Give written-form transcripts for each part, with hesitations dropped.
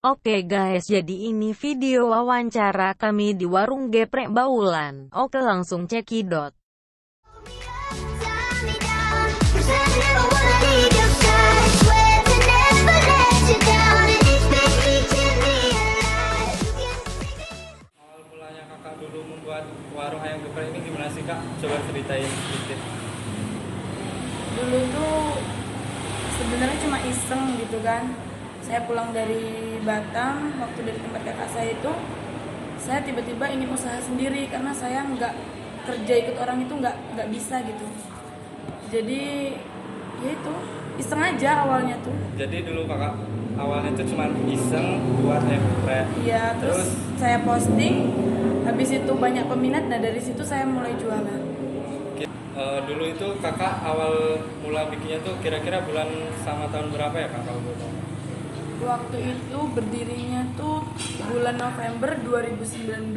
Oke guys, jadi ini video wawancara kami di warung geprek Baulan. Oke, langsung cekidot. Awal mulanya kakak dulu membuat warung ayam geprek ini gimana sih kak? Coba ceritain sedikit. Dulu tuh sebenarnya cuma iseng gitu kan. Saya pulang dari Batam, waktu dari tempat kakak saya itu, saya tiba-tiba ingin usaha sendiri karena saya nggak kerja ikut orang itu nggak bisa gitu. Jadi ya itu iseng aja awalnya tuh. Jadi dulu kakak awalnya itu cuma iseng buat ayam geprek. Iya, terus saya posting, habis itu banyak peminat, nah dari situ saya mulai jualan. Dulu itu kakak awal mula bikinnya tuh kira-kira bulan sama tahun berapa ya kak kalau boleh tahu? Waktu itu berdirinya tuh bulan November 2019.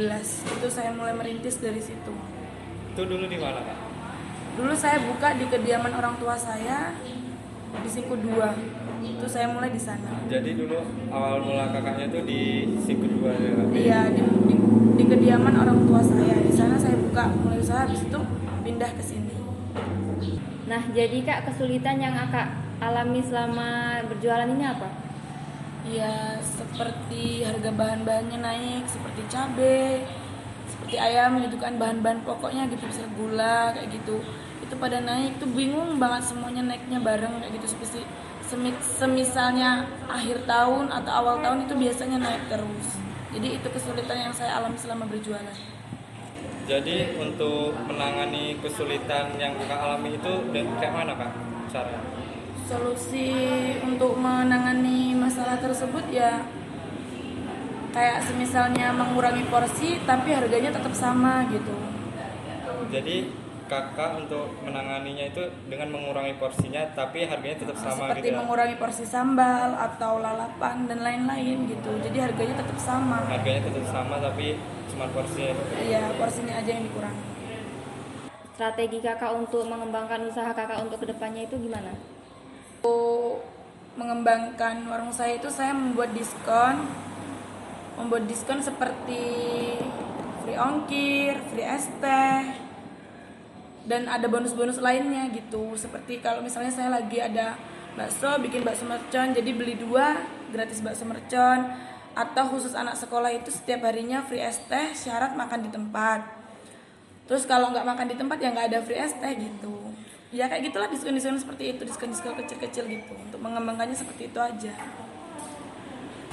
Itu saya mulai merintis dari situ. Itu dulu di mana kak? Dulu saya buka di kediaman orang tua saya di Siku 2. Itu saya mulai di sana. Jadi dulu awal mula kakaknya tuh di Siku 2 ya kak? Iya, di kediaman orang tua saya. Di sana saya buka mulai usaha, habis itu pindah ke sini. Nah, jadi Kak, kesulitan yang Kakak alami selama berjualan ini apa? Ya, seperti harga bahan-bahannya naik, seperti cabai, seperti ayam gitu kan, bahan-bahan pokoknya gitu, bisa gula kayak gitu. Itu pada naik, tuh bingung banget semuanya naiknya bareng kayak gitu. Semisalnya akhir tahun atau awal tahun itu biasanya naik terus. Jadi itu kesulitan yang saya alami selama berjualan. Jadi untuk menangani kesulitan yang kakak alami itu kayak mana kak caranya? Solusi untuk menangani masalah tersebut ya kayak semisalnya mengurangi porsi tapi harganya tetap sama gitu. Jadi kakak untuk menanganinya itu dengan mengurangi porsinya tapi harganya tetap sama Seperti gitu ya? mengurangi porsi sambal atau lalapan dan lain-lain gitu. Jadi harganya tetap sama. Harganya tetap sama tapi cuma porsinya. Iya, porsinya aja yang dikurangi. Strategi Kakak untuk mengembangkan usaha Kakak untuk kedepannya itu gimana? Untuk mengembangkan warung saya itu saya membuat diskon seperti free ongkir, free es teh, dan ada bonus-bonus lainnya gitu. Seperti kalau misalnya saya lagi ada bakso, bikin bakso mercon, jadi beli 2 gratis bakso mercon. Atau khusus anak sekolah itu setiap harinya free es teh, syarat makan di tempat. Terus kalau nggak makan di tempat ya nggak ada free es teh gitu. Ya kayak gitulah, diskon-diskon seperti itu, diskon-diskon kecil-kecil gitu. Untuk mengembangkannya seperti itu aja.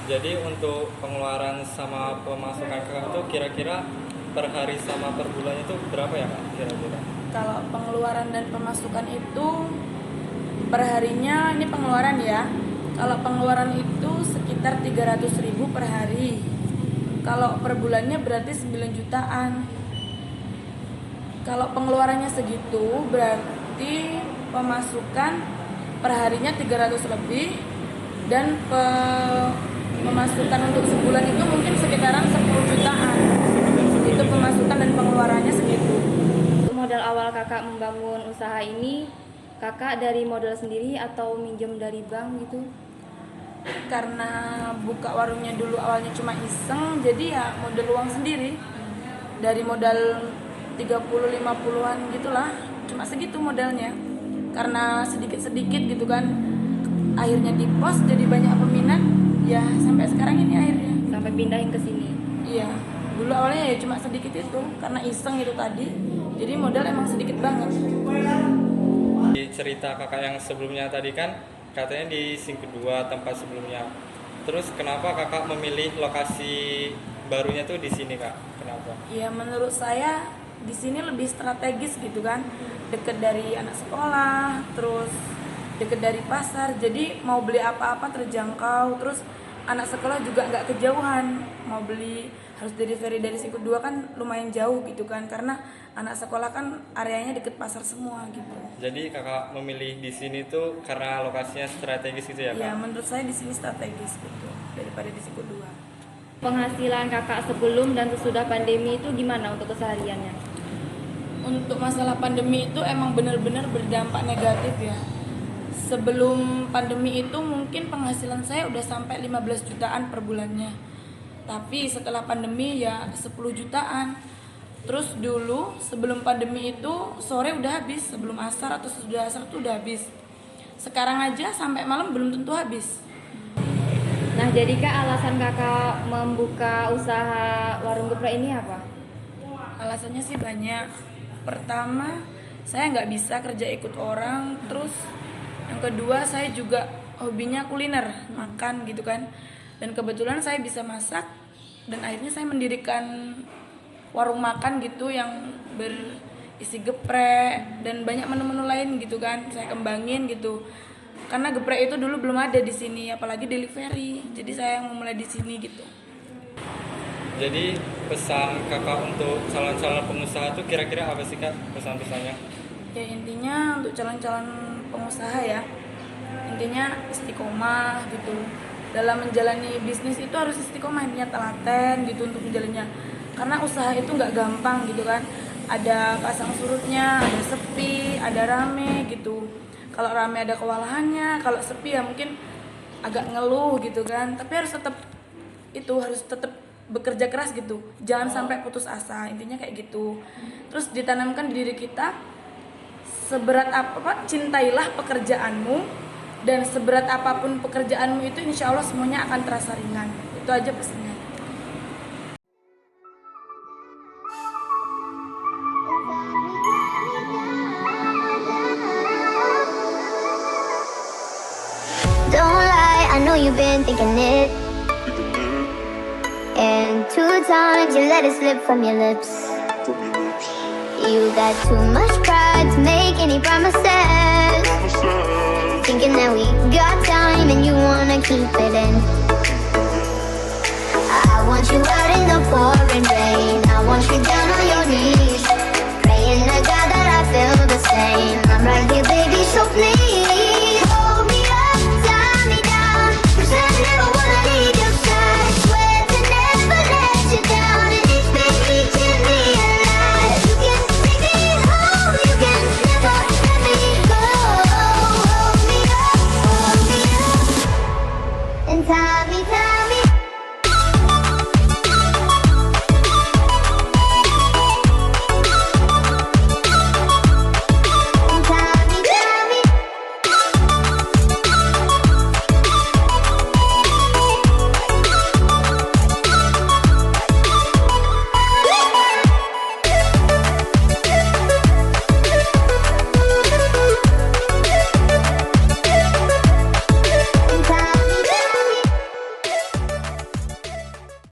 Jadi untuk pengeluaran sama pemasukan kakak itu kira-kira per hari sama per bulannya itu berapa ya kak kira-kira? Kalau pengeluaran dan pemasukan itu per harinya, ini pengeluaran ya. Kalau pengeluaran itu sekitar 300.000 per hari. Kalau per bulannya berarti 9 jutaan. Kalau pengeluarannya segitu berarti pemasukan per harinya 300 lebih, dan pemasukan untuk sebulan itu mungkin sekitaran 10 jutaan. Itu pemasukan dan pengeluarannya segitu. Modal awal Kakak membangun usaha ini, Kakak dari modal sendiri atau minjem dari bank gitu? Karena buka warungnya dulu awalnya cuma iseng, jadi ya modal uang sendiri. Dari modal 30-50an gitulah, cuma segitu modalnya. Karena sedikit-sedikit gitu kan, akhirnya di post jadi banyak peminat, ya sampai sekarang ini akhirnya. Sampai pindahin ke sini. Iya, dulu awalnya ya cuma sedikit itu, karena iseng itu tadi. Jadi modal emang sedikit banget. Di cerita kakak yang sebelumnya tadi kan katanya di Siku 2 tempat sebelumnya. Terus kenapa kakak memilih lokasi barunya tuh di sini kak? Kenapa? Ya menurut saya di sini lebih strategis gitu kan, deket dari anak sekolah, terus deket dari pasar, jadi mau beli apa-apa terjangkau. Terus anak sekolah juga nggak kejauhan, mau beli harus delivery dari Siku 2 kan lumayan jauh gitu kan, karena anak sekolah kan areanya deket pasar semua gitu. Jadi kakak memilih di sini tuh karena lokasinya strategis gitu ya kak? Ya menurut saya di sini strategis gitu daripada di Siku 2. Penghasilan Kakak sebelum dan sesudah pandemi itu gimana untuk kesehariannya? Untuk masalah pandemi itu emang benar-benar berdampak negatif ya. Sebelum pandemi itu mungkin penghasilan saya udah sampai 15 jutaan per bulannya. Tapi setelah pandemi ya 10 jutaan. Terus dulu sebelum pandemi itu sore udah habis, sebelum asar atau sesudah asar tuh udah habis. Sekarang aja sampai malam belum tentu habis. Nah, jadi Kak, alasan Kakak membuka usaha warung geprek ini apa? Alasannya sih banyak. Pertama, saya nggak bisa kerja ikut orang. Terus yang kedua, saya juga hobinya kuliner, makan gitu kan. Dan kebetulan saya bisa masak. Dan akhirnya saya mendirikan warung makan gitu yang berisi geprek dan banyak menu-menu lain gitu kan. Saya kembangin gitu. Karena geprek itu dulu belum ada di sini, apalagi delivery. Jadi saya yang memulai di sini gitu. Jadi pesan kakak untuk calon-calon pengusaha tuh kira-kira apa sih kak pesan-pesannya? Ya intinya untuk calon-calon pengusaha ya, intinya istiqomah gitu. Dalam menjalani bisnis itu harus istiqomah, intinya telaten gitu untuk menjalannya. Karena usaha itu nggak gampang gitu kan. Ada pasang surutnya, ada sepi, ada rame gitu. Kalau rame ada kewalahannya, kalau sepi ya mungkin agak ngeluh gitu kan. Tapi harus tetap bekerja keras gitu. Jangan sampai putus asa. Intinya kayak gitu. Terus ditanamkan di diri kita, seberat apa cintailah pekerjaanmu, dan seberat apapun pekerjaanmu itu insya Allah semuanya akan terasa ringan. Itu aja pesannya. Don't lie, I know you've been thinking it. And 2 times you let it slip from your lips. You got too much pride to make any promises. Thinking that we got time and you wanna keep it in. I want you out in